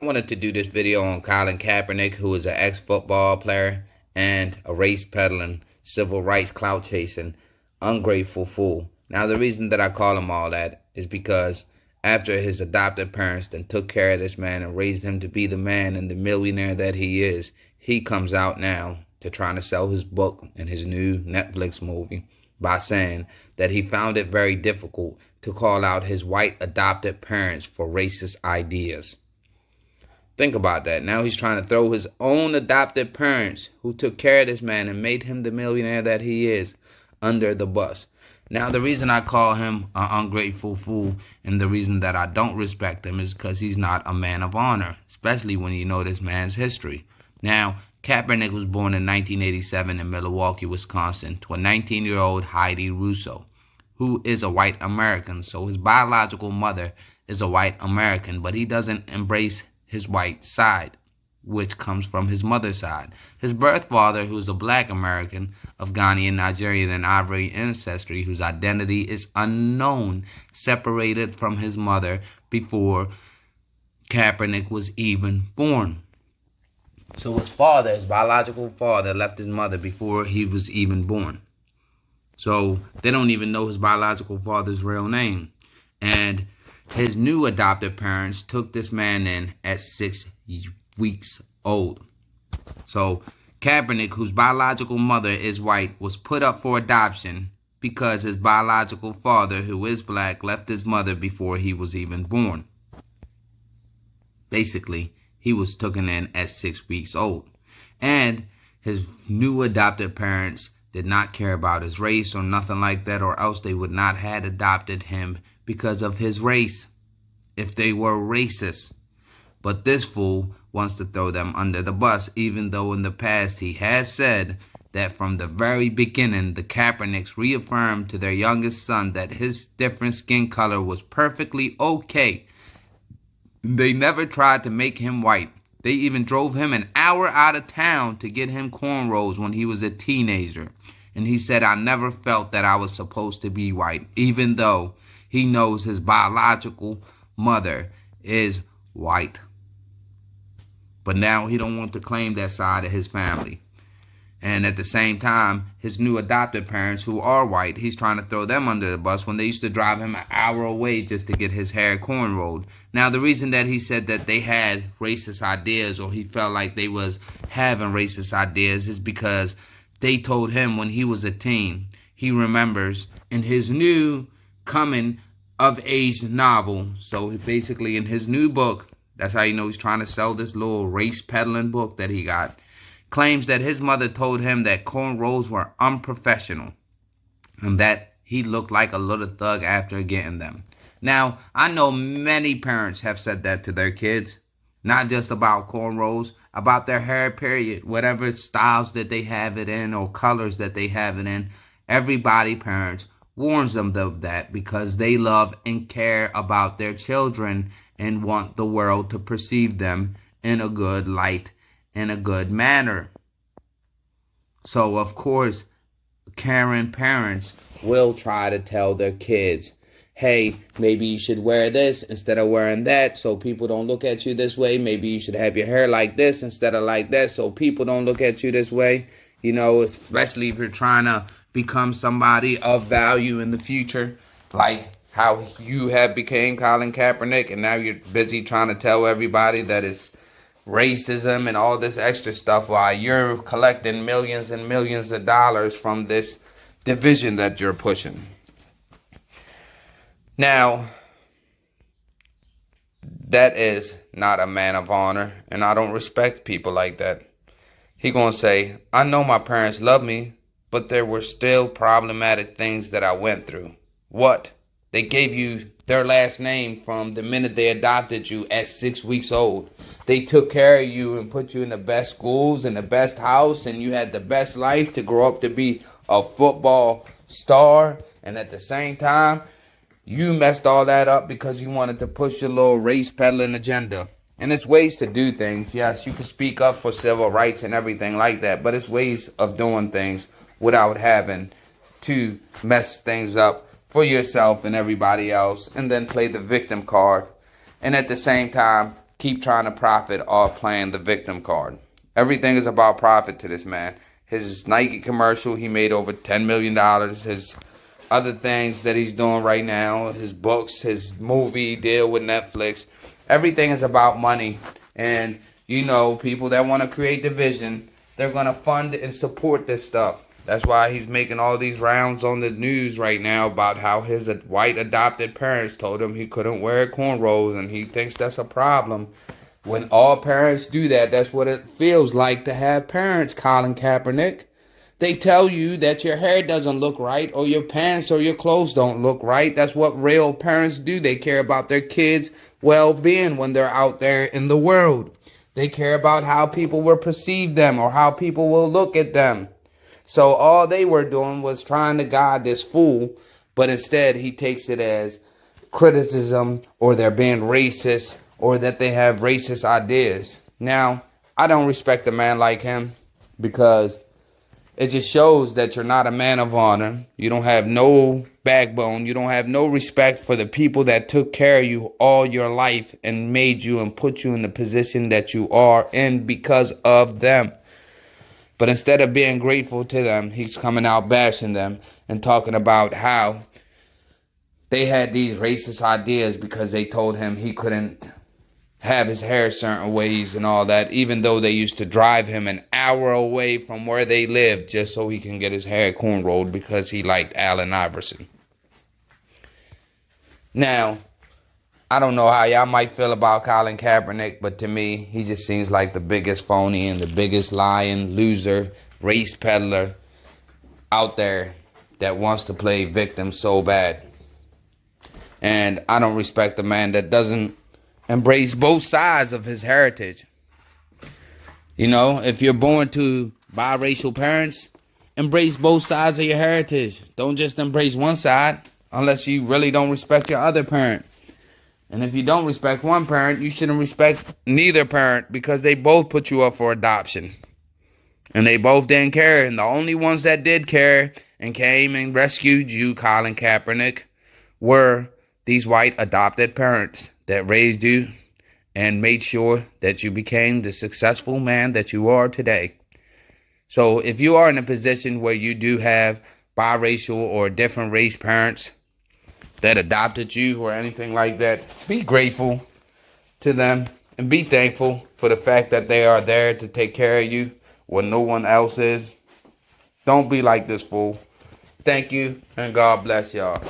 wanted to do this video on Colin Kaepernick, who is an ex-football player and a race peddling, civil rights clout chasing, ungrateful fool. Now, the reason that I call him all that is because after his adopted parents then took care of this man and raised him to be the man and the millionaire that he is, he comes out now to trying to sell his book and his new Netflix movie by saying that he found it very difficult to call out his white adopted parents for racist ideas. Think about that. Now he's trying to throw his own adopted parents, who took care of this man and made him the millionaire that he is, under the bus. Now, the reason I call him an ungrateful fool and the reason that I don't respect him is because he's not a man of honor, especially when you know this man's history. Now, Kaepernick was born in 1987 in Milwaukee, Wisconsin, to a 19-year-old Heidi Russo, who is a white American. So his biological mother is a white American, but he doesn't embrace his white side, which comes from his mother's side. His birth father, who's a black American of Ghanaian, Nigerian, and Ivory ancestry, whose identity is unknown, separated from his mother before Kaepernick was even born. So his father, his biological father, left his mother before he was even born. So they don't even know his biological father's real name. And his new adopted parents took this man in at 6 weeks old. So Kaepernick, whose biological mother is white, was put up for adoption because his biological father, who is black, left his mother before he was even born. Basically, he was taken in at 6 weeks old. And his new adopted parents did not care about his race or nothing like that, or else they would not have adopted him because of his race if they were racist. But this fool wants to throw them under the bus, even though in the past he has said that from the very beginning, the Kaepernicks reaffirmed to their youngest son that his different skin color was perfectly okay. They never tried to make him white. They even drove him an hour out of town to get him cornrows when he was a teenager. And he said, "I never felt that I was supposed to be white," even though he knows his biological mother is white. But now he don't want to claim that side of his family. And at the same time, his new adopted parents, who are white, he's trying to throw them under the bus when they used to drive him an hour away just to get his hair cornrowed. Now, the reason that he said that they had racist ideas, or he felt like they was having racist ideas, is because they told him when he was a teen, he remembers in his new coming of age novel. So basically in his new book, that's how you know he's trying to sell this little race peddling book that he got, claims that his mother told him that cornrows were unprofessional and that he looked like a little thug after getting them. Now, I know many parents have said that to their kids, not just about cornrows, about their hair, period, whatever styles that they have it in or colors that they have it in. Everybody, parents, warns them of that because they love and care about their children and want the world to perceive them in a good light, in a good manner. So, of course, caring parents will try to tell their kids, hey, maybe you should wear this instead of wearing that so people don't look at you this way. Maybe you should have your hair like this instead of like that so people don't look at you this way. You know, especially if you're trying to become somebody of value in the future, like how you have became Colin Kaepernick, and now you're busy trying to tell everybody that it's racism and all this extra stuff while you're collecting millions and millions of dollars from this division that you're pushing. Now, that is not a man of honor, and I don't respect people like that. He gonna say, I know my parents love me, but there were still problematic things that I went through. What? They gave you their last name from the minute they adopted you at 6 weeks old. They took care of you and put you in the best schools and the best house, and you had the best life to grow up to be a football star. And at the same time, you messed all that up because you wanted to push your little race peddling agenda. And it's ways to do things. Yes, you can speak up for civil rights and everything like that, but it's ways of doing things without having to mess things up for yourself and everybody else, and then play the victim card. And at the same time, keep trying to profit off playing the victim card. Everything is about profit to this man. His Nike commercial, he made over $10 million. His other things that he's doing right now, his books, his movie deal with Netflix, everything is about money. And, you know, people that want to create division, they're going to fund and support this stuff. That's why he's making all these rounds on the news right now about how his white adopted parents told him he couldn't wear cornrows, and he thinks that's a problem. When all parents do that, that's what it feels like to have parents, Colin Kaepernick. They tell you that your hair doesn't look right, or your pants or your clothes don't look right. That's what real parents do. They care about their kids' well-being when they're out there in the world. They care about how people will perceive them or how people will look at them. So all they were doing was trying to guide this fool, but instead he takes it as criticism, or they're being racist, or that they have racist ideas. Now, I don't respect a man like him, because it just shows that you're not a man of honor. You don't have no backbone. You don't have no respect for the people that took care of you all your life and made you and put you in the position that you are in because of them. But instead of being grateful to them, he's coming out bashing them and talking about how they had these racist ideas because they told him he couldn't have his hair certain ways and all that, even though they used to drive him an hour away from where they lived just so he can get his hair cornrowed because he liked Allen Iverson. Now, I don't know how y'all might feel about Colin Kaepernick, but to me, he just seems like the biggest phony and the biggest lying, loser, race peddler out there that wants to play victim so bad. And I don't respect a man that doesn't embrace both sides of his heritage. You know, if you're born to biracial parents, embrace both sides of your heritage. Don't just embrace one side unless you really don't respect your other parent. And if you don't respect one parent, you shouldn't respect neither parent, because they both put you up for adoption. And they both didn't care. And the only ones that did care and came and rescued you, Colin Kaepernick, were these white adopted parents that raised you and made sure that you became the successful man that you are today. So if you are in a position where you do have biracial or different race parents that adopted you or anything like that, be grateful to them and be thankful for the fact that they are there to take care of you when no one else is. Don't be like this fool. Thank you, and God bless y'all.